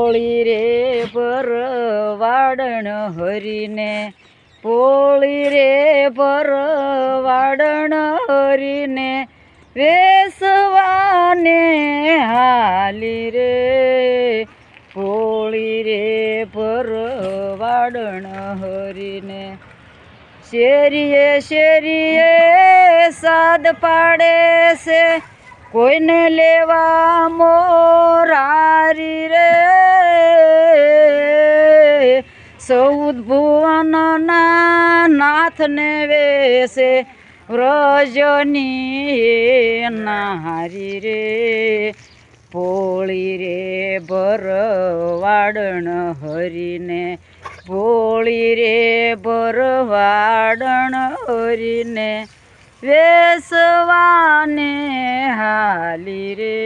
પોળી રે ભરવાડણ હરીને, પોળી રે ભરવાડણ હરીને, વેસવાને હાલી રે, પોળી રે ભરવાડણ હરીને. શેરીએ શેરીએ સાદ પાડે છે, કોઈને લેવા મોરારી રે, 14 ભુવનના નાથને વેસે, વ્રજની નારી રે, પોળી રે ભરવાડણ હરીને, પોળી રે ભરવાડણ હરીને, વેસવાને હાલી રે,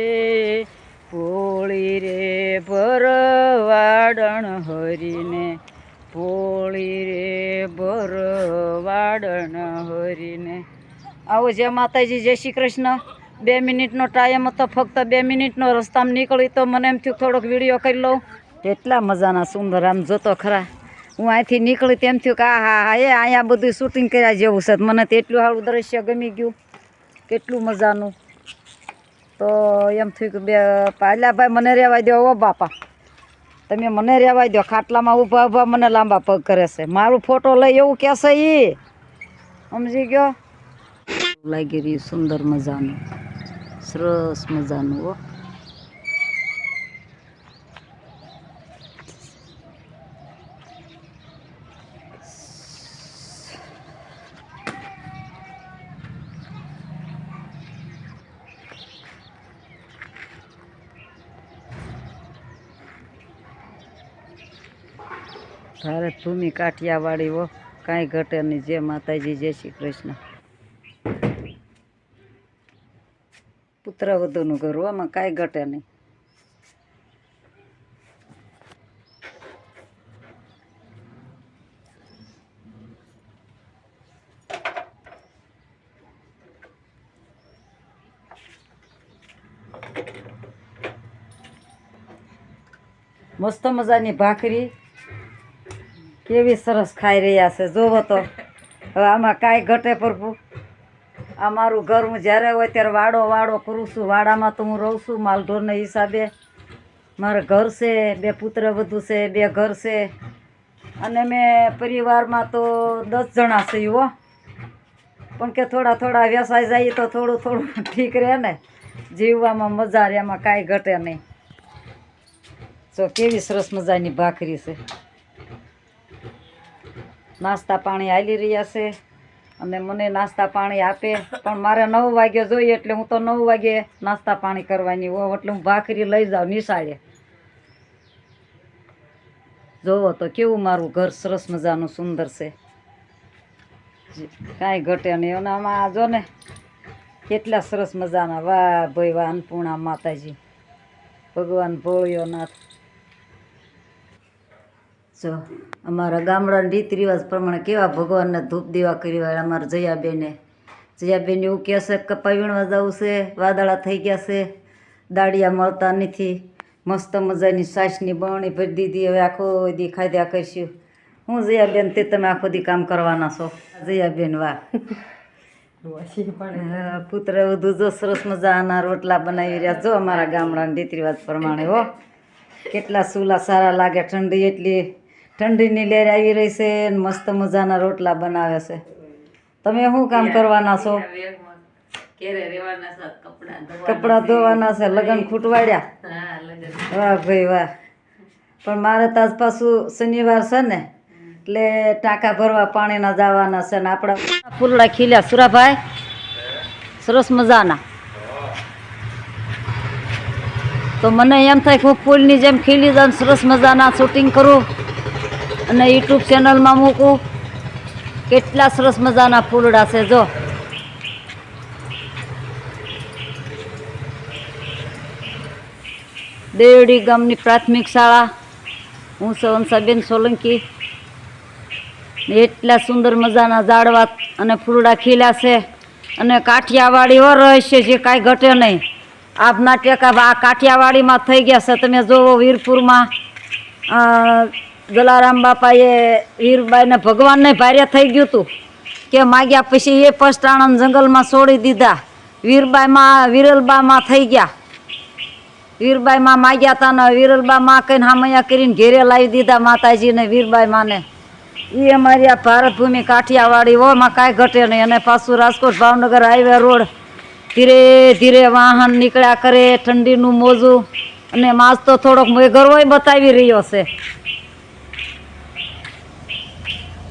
પોળી રે ભરવાડણ હરીને, પોળી રે ભરવાડણ હરીને. આવો જય માતાજી, જય શ્રી કૃષ્ણ. 2 મિનિટનો ટાઈમ હતો, ફક્ત 2 મિનિટનો રસ્તામાં નીકળી તો મને એમ થયું થોડોક વિડીયો કરી લઉં. એટલા મજાના સુંદર આમ જોતો ખરા. હું અહીંથી નીકળી તેમ થયું કે હા એ અહીંયા બધું શૂટિંગ કર્યા જેવું છે. મને તો એટલું સારું દ્રશ્ય ગમી ગયું, કેટલું મજાનું. તો એમ થયું કે પહેલા ભાઈ મને રહેવા દો. ઓ બાપા, તમે મને રહેવા દો. ખાટલામાં ઊભા ઊભા મને લાંબા પગ કરે છે. મારું ફોટો લઈ એવું કહેશે એ, સમજી ગયો. લાગી રહ્યું સુંદર મજાનું, સરસ મજાનું. હો ભારત ભૂમિ કાઠિયાવાડી. હો કાંઈ ઘટે નહીં. જય માતાજી, જય શ્રી કૃષ્ણ. પુત્રવધુનું ઘર, આમાં કાંઈ ઘટે નહીં. મસ્ત મજાની ભાખરી કેવી સરસ ખાઈ રહ્યા છે, જોવો તો. હવે આમાં કાંઈ ઘટે પ્રભુ. આ મારું ઘર, હું જ્યારે હોય ત્યારે વાડો કરું છું. વાડામાં તો હું રહું છું માલઢોરના હિસાબે. મારા ઘર છે, 2 પુત્રવધુ છે, 2 ઘર છે, અને મેં પરિવારમાં તો 10 જણા છે. હો પણ કે થોડા થોડા વ્યવસાય જઈએ તો થોડું થોડું ઠીક રહે ને, જીવવામાં મજા રહે, એમાં કાંઈ ઘટે નહીં. જો કેવી સરસ મજાની ભાખરી છે. નાસ્તા પાણી હાલી રહ્યા છે, અને મને નાસ્તા પાણી આપે. પણ મારે 9 વાગે જોઈએ, એટલે હું તો 9 વાગે નાસ્તા પાણી કરવાની હોઉં, એટલે હું ભાખરી લઈ જાઉં નિશાળે. જોવો તો કેવું મારું ઘર સરસ મજાનું સુંદર છે, કાંઈ ઘટે નહીં. અને આમાં જો ને કેટલા સરસ મજાના. વાહ ભાઈ વાહ, અન્નપૂર્ણા માતાજી, ભગવાન ભોળિયોનાથ. જો અમારા ગામડાના રીત રિવાજ પ્રમાણે કેવા ભગવાનને ધૂપ દેવા કર્યા. અમારા જયાબેને એવું કહેશે કે કપા વીણવા જવું છે, વાદળા થઈ ગયા છે, દાળિયા મળતા નથી. મસ્ત મજાની સાસની બરણી ભરી દીધી. હવે આખો દી ખાધ્યા કરશું. હું જયાબેન, તે તમે આખો દી કામ કરવાના છો. જયાબેન વાહ. પુત્ર વધુ જો સરસ મજાના રોટલા બનાવી રહ્યા. જો અમારા ગામડાના રીત રિવાજ પ્રમાણે. હો કેટલા ચૂલા સારા લાગે. ઠંડી એટલી ઠંડીની લહેર આવી રહી છે, મસ્ત મજાના રોટલા બનાવે છે. તમે શું કામ કરવાના છો? કપડાં ધોવાના છે. લગ્ન ખૂટવાડ્યા? વાહ ભાઈ વાહ. પણ મારે તો આજ પાછું શનિવાર છે ને, એટલે ટાંકા ભરવા પાણીના જવાના છે. ને આપણા ફૂલડા ખીલ્યા સુરાભાઈ, સરસ મજાના. તો મને એમ થાય કે હું ફૂલની જેમ ખીલી જાઉં, સરસ મજાના શૂટિંગ કરું અને યુટ્યુબ ચેનલમાં મૂકું. કેટલા સરસ મજાના ફૂલડા છે. જો દેવડી ગામની પ્રાથમિક શાળા, હું સવંસાબેન સોલંકી. એટલા સુંદર મજાના ઝાડવા અને ફૂલડા ખીલ્યા છે. અને કાઠિયાવાડી હો રહસ્ય છે, કાંઈ ઘટે નહીં. આપના ટેકા આ કાઠિયાવાડીમાં થઈ ગયા છે. તમે જોવો વીરપુરમાં જલારામ બાપાએ વીરબાઈને ભગવાનને ભારે થઈ ગયું હતું કે માગ્યા પછી એ પસ્તાણન જંગલમાં છોડી દીધા. વીરબાઈમાં વિરલબામાં થઈ ગયા. વીરબાઈમાં માગ્યા હતા ને વિરલબામાં કહીને હામૈયા કરીને ઘેરે લાવી દીધા માતાજીને વીરબાઈમાંને. એ અમારી આ ભારત ભૂમિ કાઠિયાવાડી હોમાં કાંઈ ઘટે નહીં. અને પાછું રાજકોટ ભાવનગર હાઈવે રોડ ધીરે ધીરે વાહન નીકળ્યા કરે, ઠંડીનું મોજું. અને માસ તો થોડોક મેઘરવોય બતાવી રહ્યો છે.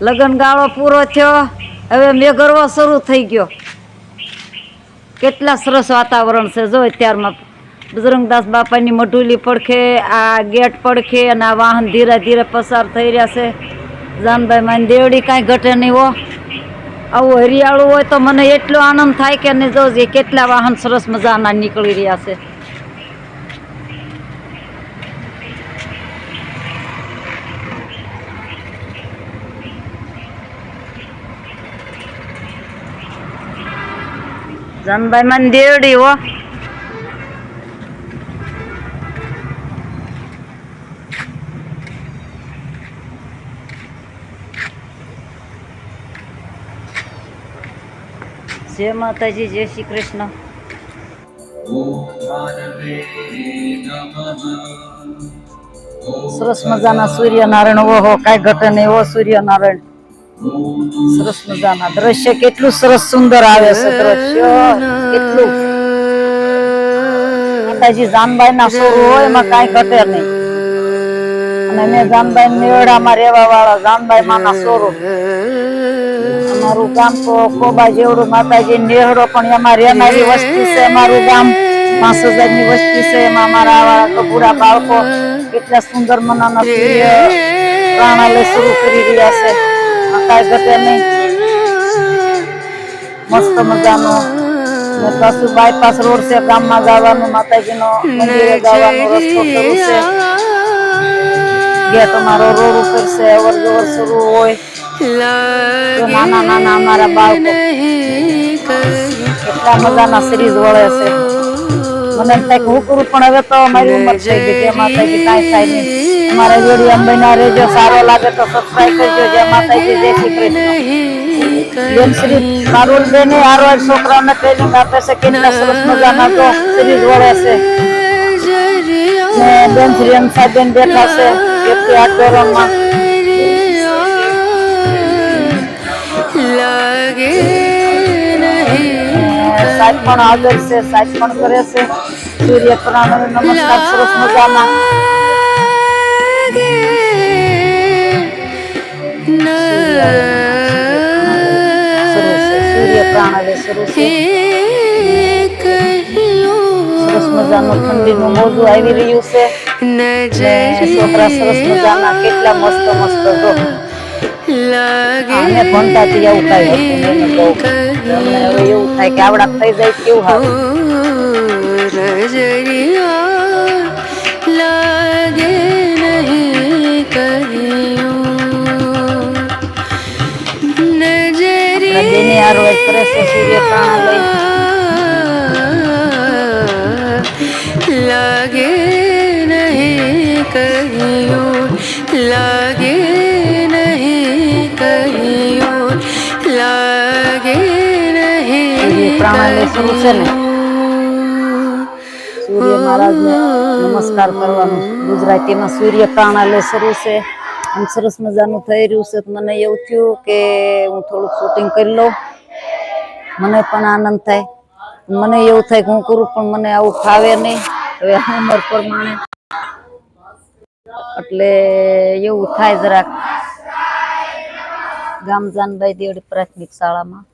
લગ્ન ગાળો પૂરો થયો, હવે મેઘરવો શરૂ થઈ ગયો. કેટલા સરસ વાતાવરણ છે જો અત્યારમાં. બજરંગદાસ બાપાની મઢુલી પડખે, આ ગેટ પડખે અને આ વાહન ધીરે ધીરે પસાર થઈ રહ્યા છે. જાનભાઈ માની દેવડી કાંઈ ઘટે નહીં હો. આવું હરિયાળું હોય તો મને એટલો આનંદ થાય કે નહીં જોજે કેટલા વાહન સરસ મજાના નીકળી રહ્યા છે. જાનભાઈ માની દેવડી હો. જય માતાજી, જય શ્રી કૃષ્ણ. સરસ મજાના સૂર્યનારાયણ. ઓહો કાંઈ ઘટે નહીં હો. સૂર્યનારાયણ સરસ મજાના દ્રશ્ય કેટલું સરસ સુંદર આવે છે. દ્રશ્ય કેટલું માતાજી જાનબાઈ ના સ્વરૂપ હોય એમાં કાંઈ ઘટે નહીં. અને મેં જાનબાઈ મેળામાં રહેવા વાળા જાનબાઈ માના સ્વરૂપ. અમારું ગામ તો કોબા જેવડું માતાજી નેહડો પણ એમાં રહેનારી વસ્તી છે. અમારું ગામ 5000 ની વસ્તી છે. એમાં અમારા આવા કપૂરા બાળકો કેટલા સુંદર મનાના સૂર્ય પ્રાણાલય શરૂ કરી રહ્યા છે. કાંઈ ઘટે નહીં. મસ્ત મજાનો પાછું બાયપાસ રોડ છે. ગામમાં જવાનું, માતાજીનો મંદિરે જવાનો રસ્તો શરૂ છે. ગેટ અમારો રોડ ઉપર છે. અવર જવર શરૂ હોય. નાના નાના અમારા બાળકો કેટલા મજાના સિરીઝ વળે છે. મને એમ થાય કે હું કરું, પણ હવે તો અમારી ઉંમર થઈ ગઈ. જે માતાજી કાંઈ થાય નહીં. અમારા જોડી આમ બન્યા રહેજો. સારો લાગે તો સબસ્ક્રાઈબ કરજો. જય માતાજી, જય શ્રી કૃષ્ણ. બેન શ્રી મારુલ બેન હારો છોકરાઓને ટ્રેનિંગ આપે છે. કેટલા સરસ મજાના તો સિરીઝ વળે છે. બેન શ્રી અંસાબેન બેઠા છે 1 થી 8 ધોરણમાં. સાહેબ પણ હાજર છે. સાહેબ પણ કરે છે સૂર્ય પ્રાણાયામ નમસ્કાર સરસ મજાના. સૂર્ય પ્રાણાયામ શરૂ છે. સરસ મજાનું ઠંડીનું મોજું આવી રહ્યું છે. છોકરા સરસ મજાના કેટલા મસ્ત મસ્ત જો. અને ભણતાથી એવું કાંઈ હતું હવે એવું થાય કે આવડા થઈ જાય કેવું સારું. બેની આ રોજ કરે છે સૂર્ય પ્રાણાયામ. લાગે નહીં કહ્યું, લાગે પ્રાણાયામ શરૂ છે ને. સૂર્ય મહારાજને નમસ્કાર કરવાનું. ગુજરાતીમાં સૂર્ય પ્રાણાયામ શરૂ છે. આમ સરસ મજાનું થઈ રહ્યું છે. મને એવું થયું કે હું થોડુંક શૂટિંગ કરી લઉં. મને પણ આનંદ થાય. મને એવું થાય કે હું કરું, પણ મને આવું ફાવે નહીં. હવે ઉંમર પ્રમાણે એટલે એવું થાય જરાક. ગામ જાનબાઈ દેવડી પ્રાથમિક શાળામાં